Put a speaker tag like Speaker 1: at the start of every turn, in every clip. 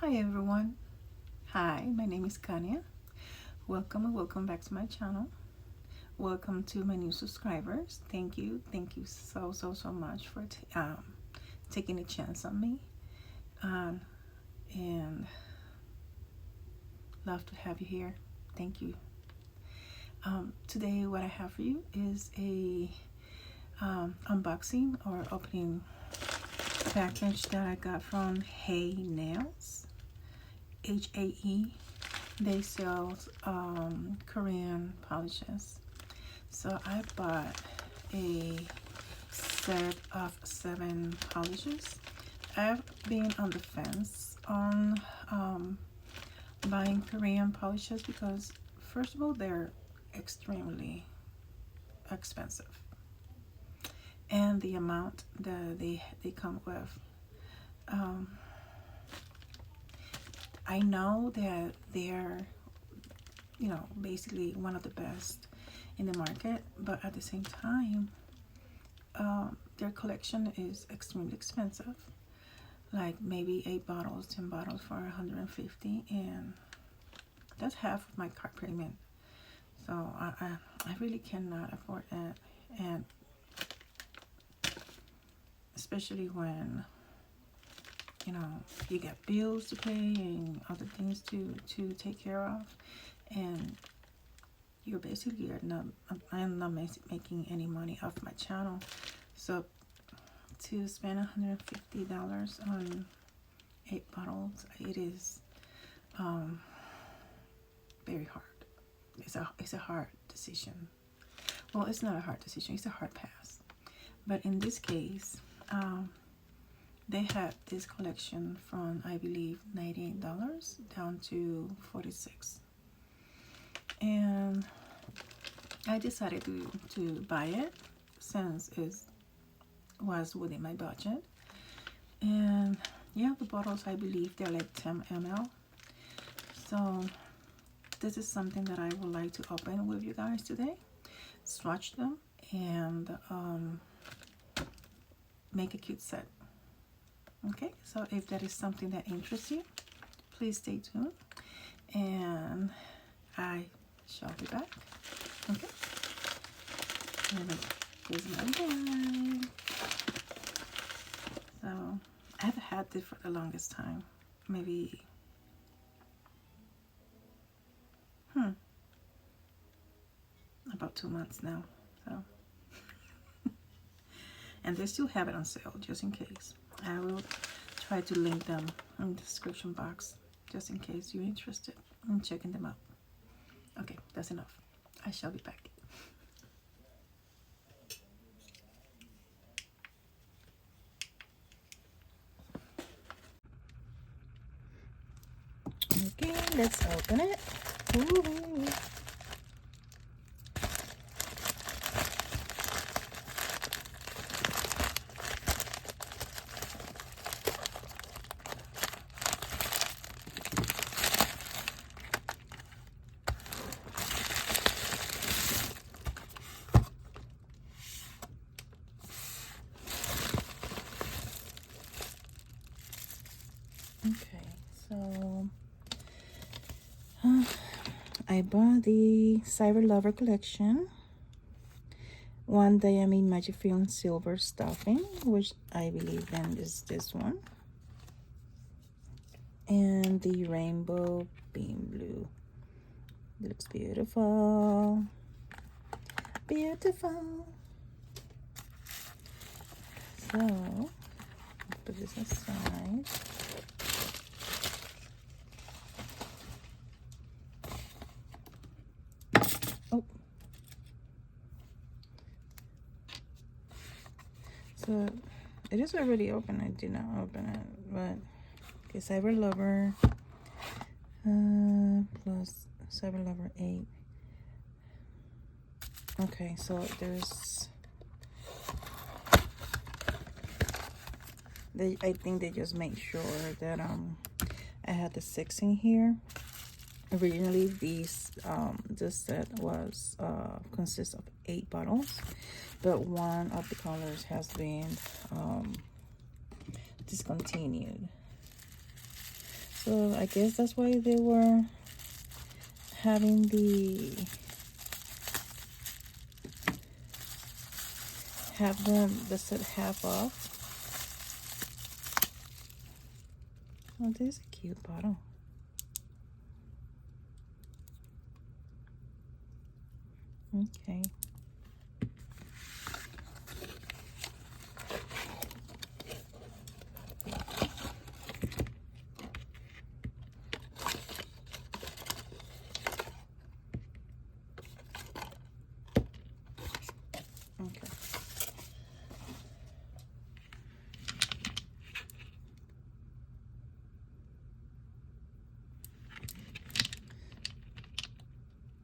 Speaker 1: Hi everyone. Hi, my name is Kania. Welcome and welcome back to my channel. Welcome to my new subscribers. Thank you so much for taking a chance on me, and love to have you here. Thank you. Today what I have for you is a unboxing or opening package that I got from HAE Nails, HAE. They sell Korean polishes. So I bought a set of 7 polishes. I've been on the fence on buying Korean polishes because, first of all, they're extremely expensive, and the amount that they come with, I know that they're, basically one of the best in the market, but at the same time, their collection is extremely expensive. Like maybe 8 bottles, 10 bottles for $150, and that's half of my car payment. So I really cannot afford it, and especially when you get bills to pay and other things to take care of, and you're basically I'm not making any money off my channel. So to spend $150 on 8 bottles, it is very hard. It's a hard decision. Well, it's not a hard decision, it's a hard pass. But in this case, they had this collection from, I believe, $98 down to $46, and I decided to buy it since it was within my budget. And yeah, the bottles, I believe they're like 10 ml. So this is something that I would like to open with you guys today, swatch them, and make a cute set. Okay, so if that is something that interests you, please stay tuned, and I shall be back. Okay, here's my bag. So I've had this for the longest time, maybe about 2 months now. So and they still have it on sale, just in case. I will try to link them in the description box, just in case you're interested in checking them out. Okay, that's enough. I shall be back. Okay, let's open it. Ooh. Okay, so I bought the Cyber Lover collection, one diamond magic film silver stuffing, which I believe then is this one, and the rainbow beam blue. It looks beautiful, beautiful. So put this aside. Oh, so it is already open. I did not open it, but okay, Cyber Lover plus Cyber Lover 8. Okay, so there's I think they just made sure that I had the 6 in here. Originally this set was consists of 8 bottles, but one of the colors has been discontinued. So I guess that's why they were having the set half off. Oh, this is a cute bottle. Okay. Okay.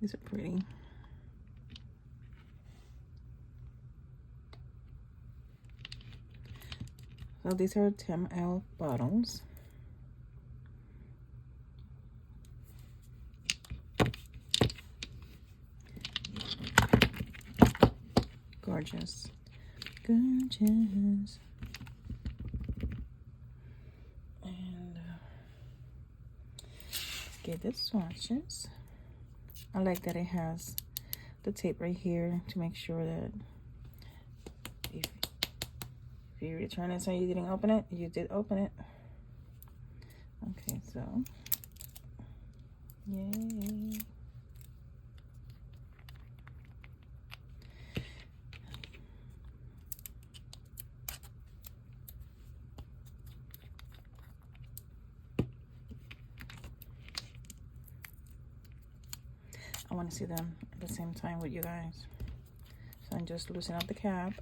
Speaker 1: These are pretty. So these are 10 ml bottles. Gorgeous. Gorgeous. And get the swatches. I like that it has the tape right here to make sure that if you return it so you didn't open it, you did open it. Okay, so yay. I want to see them at the same time with you guys. So I'm just loosening up the cap.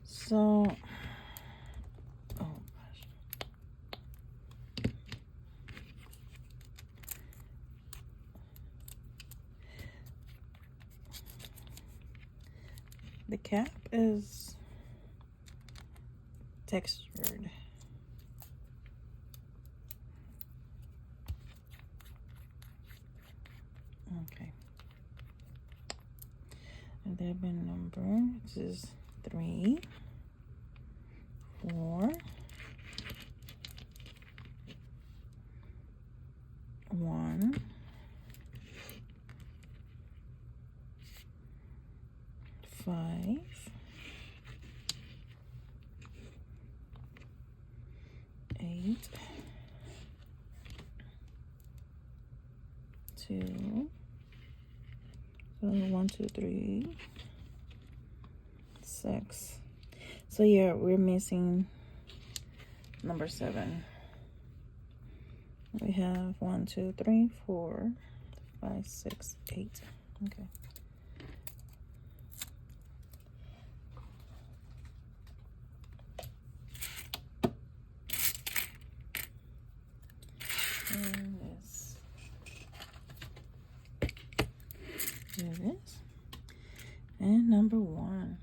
Speaker 1: So, oh gosh. The cap is textured. Okay. And they've been numbered. This is 3, 4, 1, 5, 8, 2, so 1, 2, 3, 6. So yeah, we're missing number 7. We have 1, 2, 3, 4, 5, 6, 8. Okay. And this. There it is. And number 1.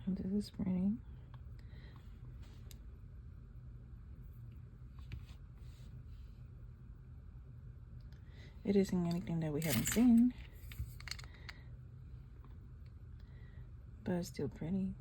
Speaker 1: And this is pretty. It isn't anything that we haven't seen, but it's still pretty.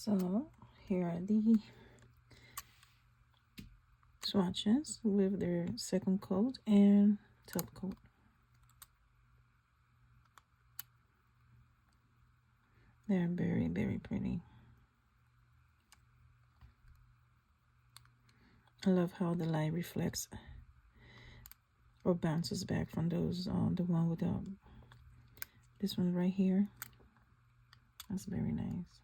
Speaker 1: So here are the swatches with their second coat and top coat. They're very, very pretty. I love how the light reflects or bounces back from those, the one with this one right here. That's very nice.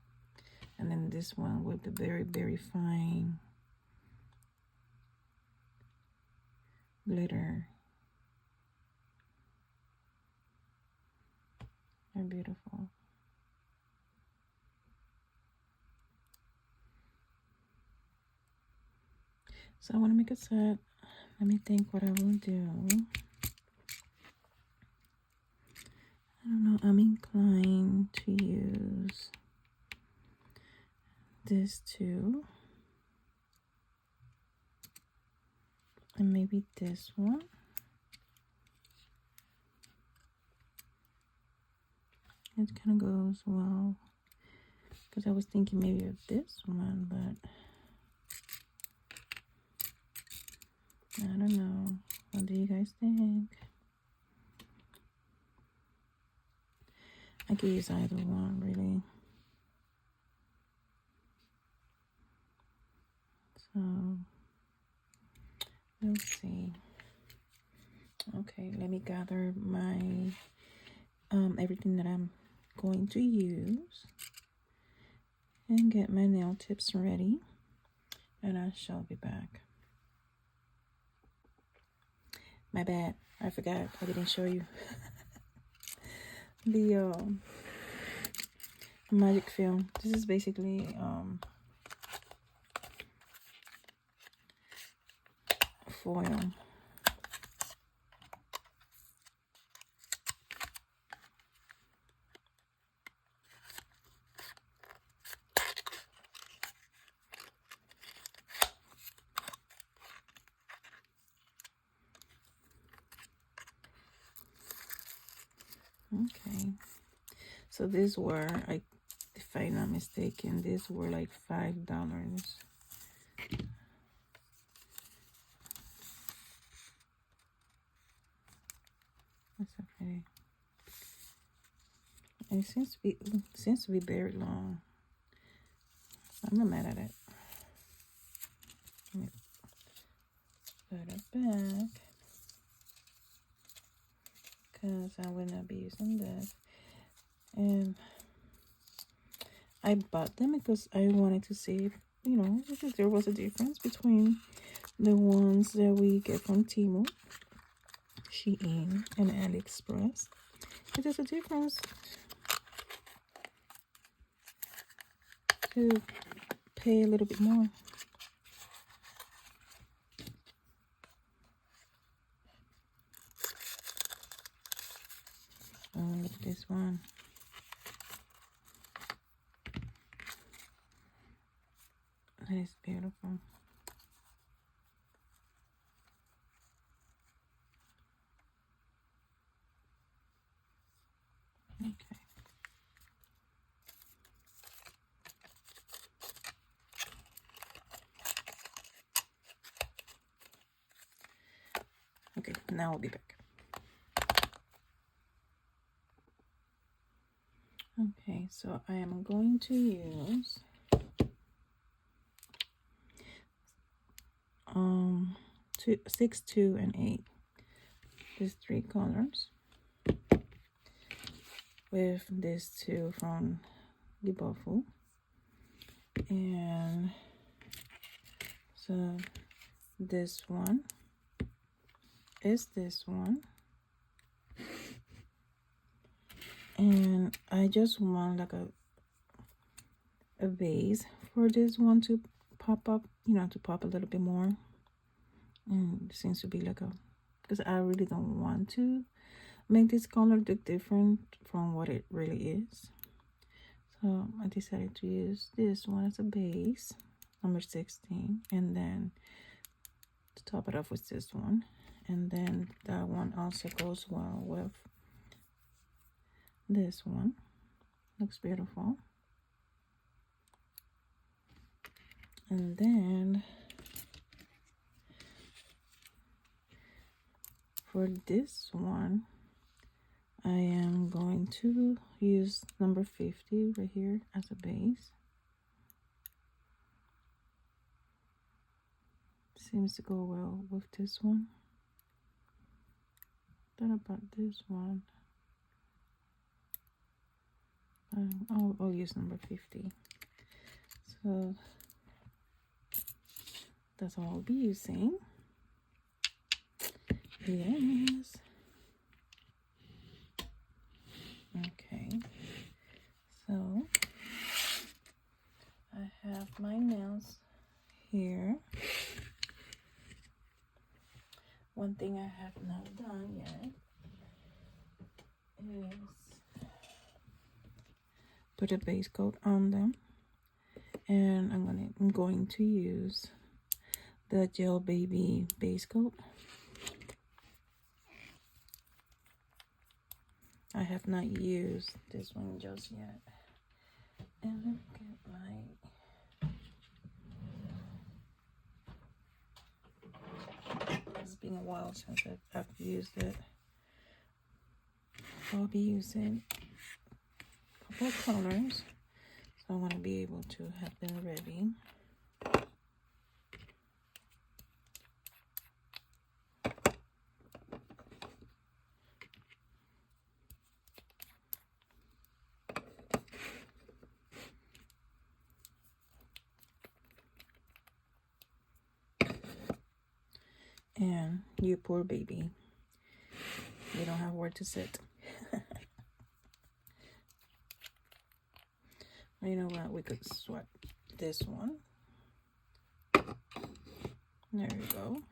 Speaker 1: And then this one with the very, very fine glitter. They're beautiful. So I want to make a set. Let me think what I will do. I don't know. I'm inclined to use this too. And maybe this one. It kind of goes well. Because I was thinking maybe of this one, but I don't know. What do you guys think? I could use either one, really. So, let's see. Okay, let me gather my, everything that I'm going to use. And get my nail tips ready. And I shall be back. My bad. I forgot. I didn't show you. The magic film. This is basically foil. Okay, so these were, if I'm not mistaken, these were like $5. That's so pretty. And it seems to be very long. I'm not mad at it. Let me put it back, because I will not be using this. And I bought them because I wanted to see if, you know, if there was a difference between the ones that we get from Temu, Shein, and AliExpress. If there's a difference, to pay a little bit more. Oh, look at this one. That is beautiful. Okay. Okay, now I'll be back. Okay, so I am going to use 6, 2, and 8. These 3 colors with these 2 from Gibofu. And so this one is this one. And I just want like a base for this one to pop up, you know, to pop a little bit more. And it seems to be like because I really don't want to make this color look different from what it really is. So I decided to use this one as a base, number 16, and then to top it off with this one. And then that one also goes well with this one. Looks beautiful. And then for this one, I am going to use number 50 right here as a base. Seems to go well with this one. What about this one? I'll use number 50. So that's all I'll be using. Yes. Okay. So I have my nails here. One thing I have not done yet is put a base coat on them, and I'm going to use the Gel Baby base coat. I have not used this one just yet. And let me get my... It's been a while since I've used it. I'll be using a couple of colors, so I want to be able to have them ready. And you poor baby, you don't have where to sit. You know what, we could swap this one. There you go.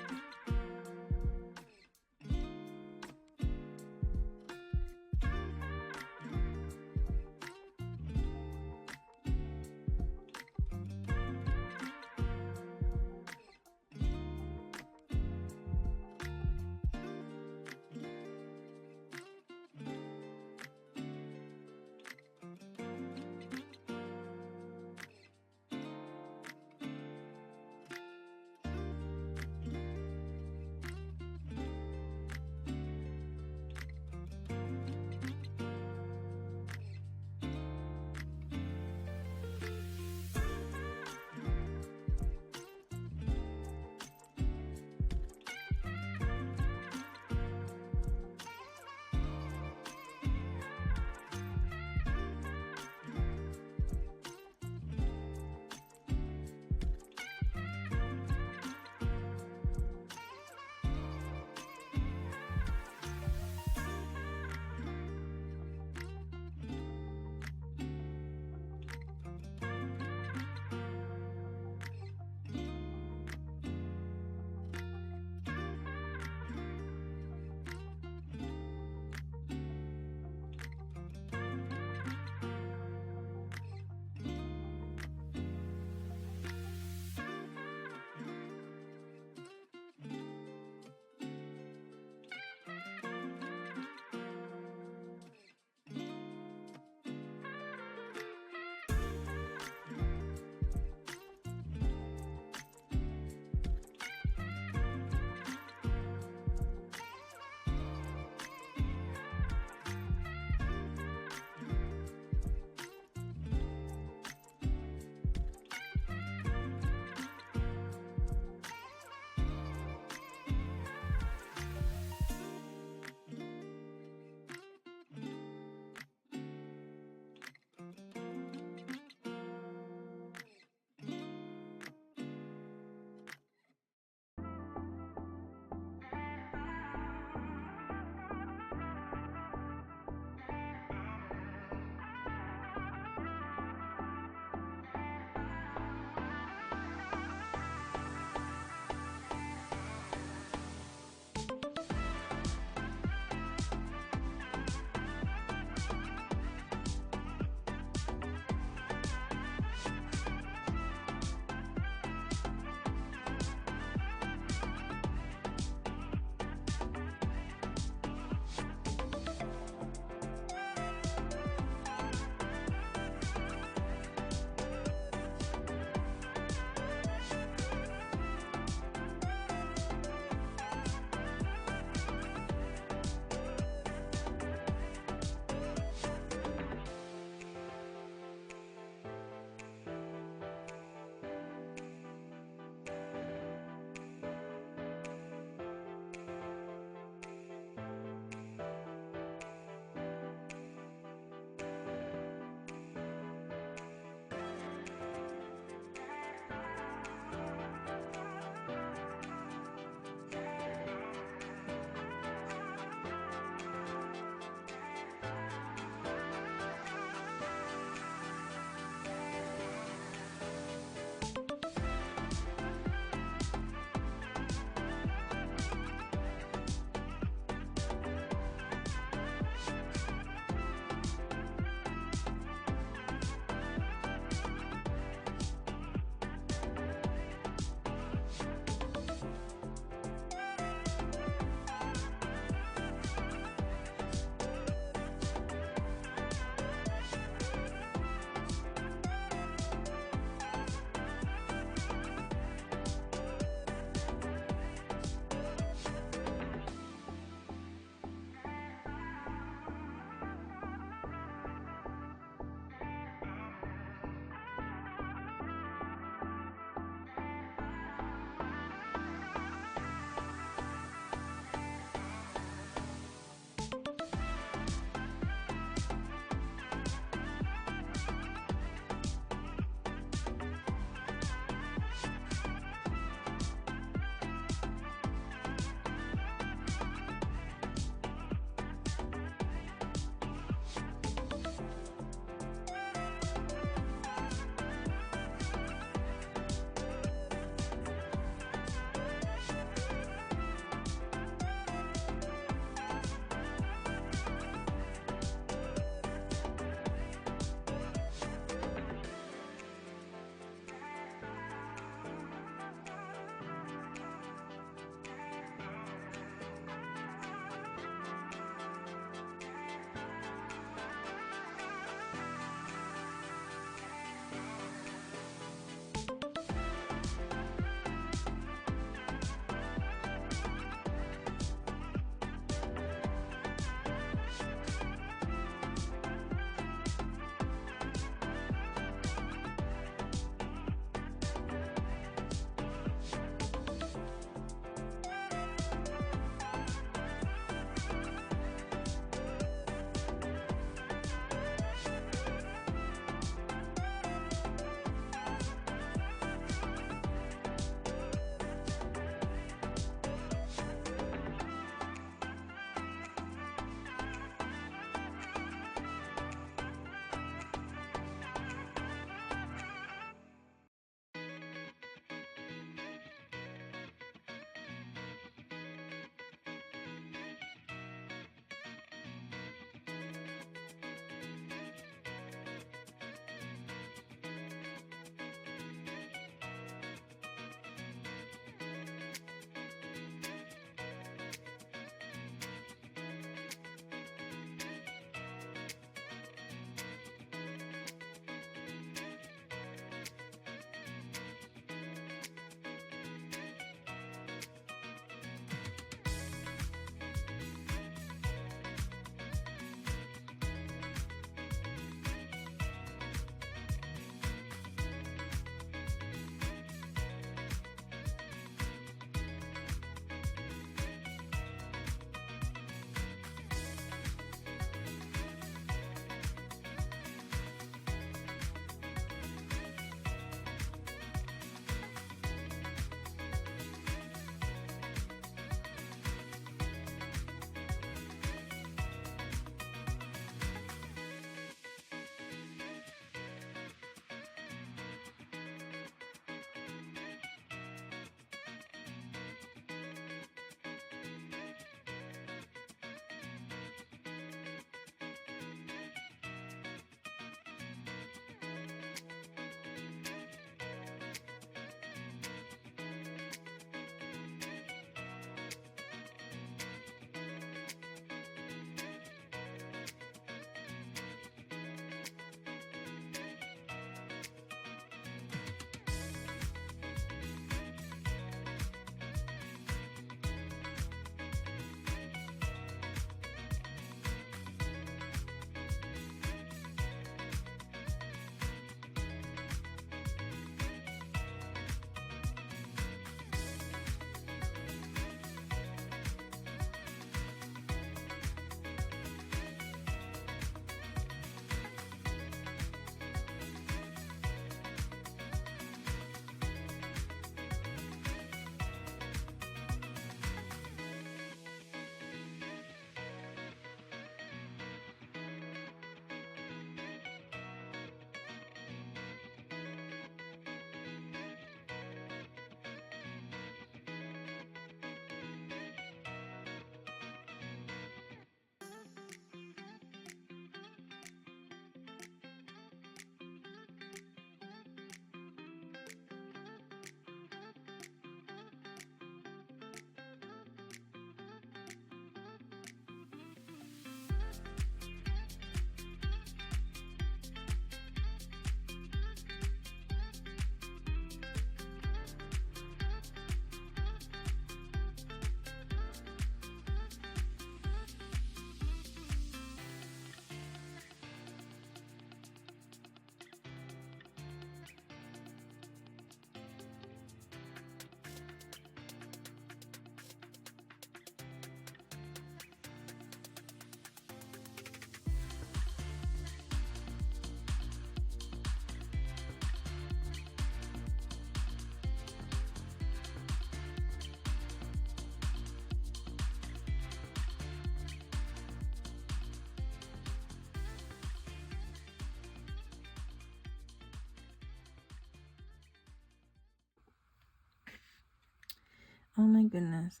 Speaker 1: Oh my goodness.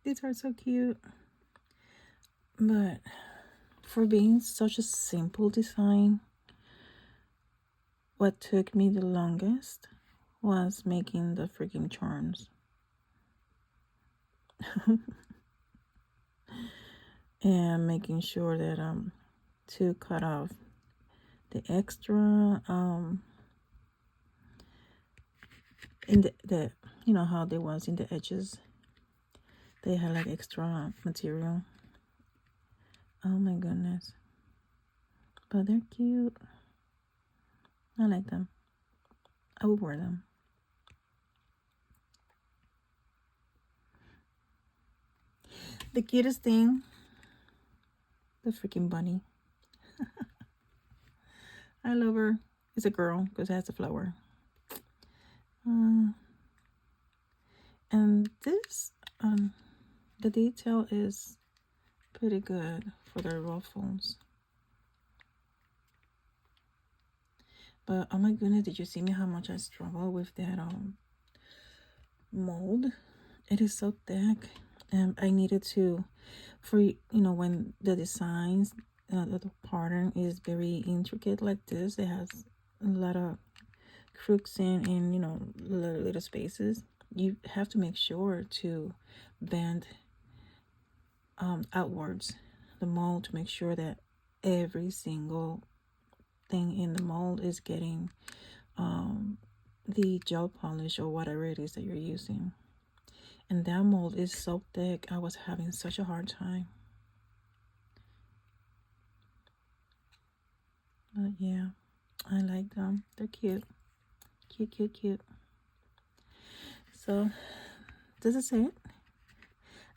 Speaker 1: These are so cute. But for being such a simple design, what took me the longest was making the freaking charms. And making sure that to cut off the extra in the you know how there was in the edges, they had like extra material. Oh my goodness, but they're cute. I like them. I would wear them. The cutest thing, the freaking bunny. I love her. It's a girl because it has a flower. And this the detail is pretty good for the ruffles. But oh my goodness, did you see me how much I struggle with that mold? It is so thick, and I needed to, for you know, when the designs, the pattern is very intricate like this, it has a lot of crooks in you know, little spaces. You have to make sure to bend outwards the mold to make sure that every single thing in the mold is getting the gel polish or whatever it is that you're using. And that mold is so thick, I was having such a hard time. But yeah, I like them. They're cute. Cute, cute, cute. So this is it.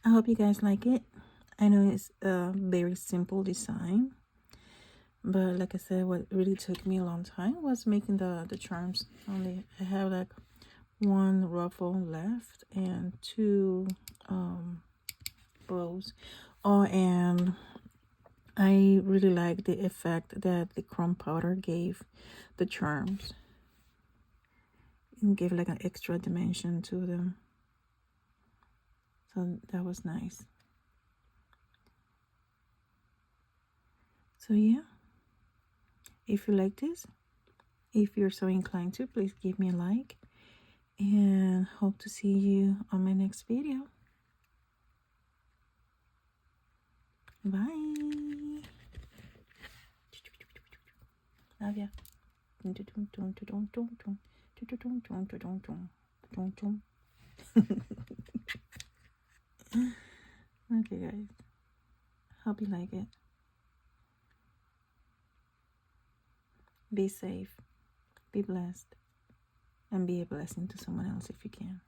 Speaker 1: I hope you guys like it. I know it's a very simple design, but like I said, what really took me a long time was making the charms. Only I have like one ruffle left and two bows. Oh, and I really like the effect that the chrome powder gave the charms. It gave like an extra dimension to them. So that was nice. So yeah, if you like this, if you're so inclined to, please give me a like, and hope to see you on my next video. Bye. Love ya. Okay guys, hope you like it. Be safe, be blessed, and be a blessing to someone else if you can.